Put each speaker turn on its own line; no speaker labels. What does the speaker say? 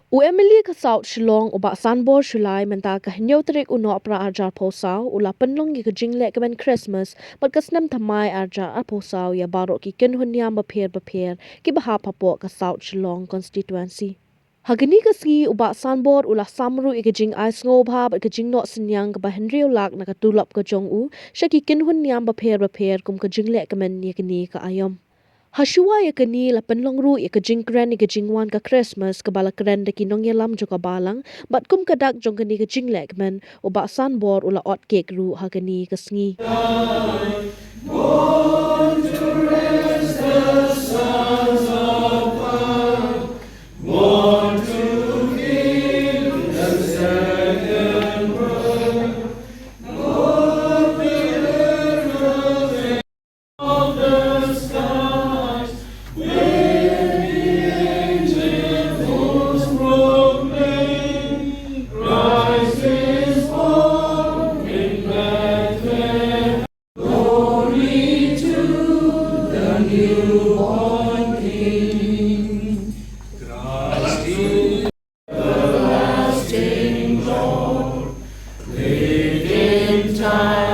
Emily ka South Shillong uba Sanbor Shulai menta ka hinyo trik uno pra arjar posau ula penlong gi ka jingle ka ben Christmas but ka Snem Thymmai arjar a posau ya baro ki Kynhun Niam bapher ki baha papo ka South Shillong constituency. Hagini ka ski uba Sanbor ula samru ikajing ais ngo bha ba ikajing no Synñiang ka ba Henry lak na ka tulap ka jong u shaki Kynhun Niam bapher kum ka jingle ka men ni ka ayom. Hashua ya kani la penlong ru ya kajing kren ya kajing wan ka Christmas ka bala kren de kinong ya lam joka balang bat kum kadak jong kani kajing lek men o ba Sanbor ula ot cake ru ha kani ka sngi.
Time.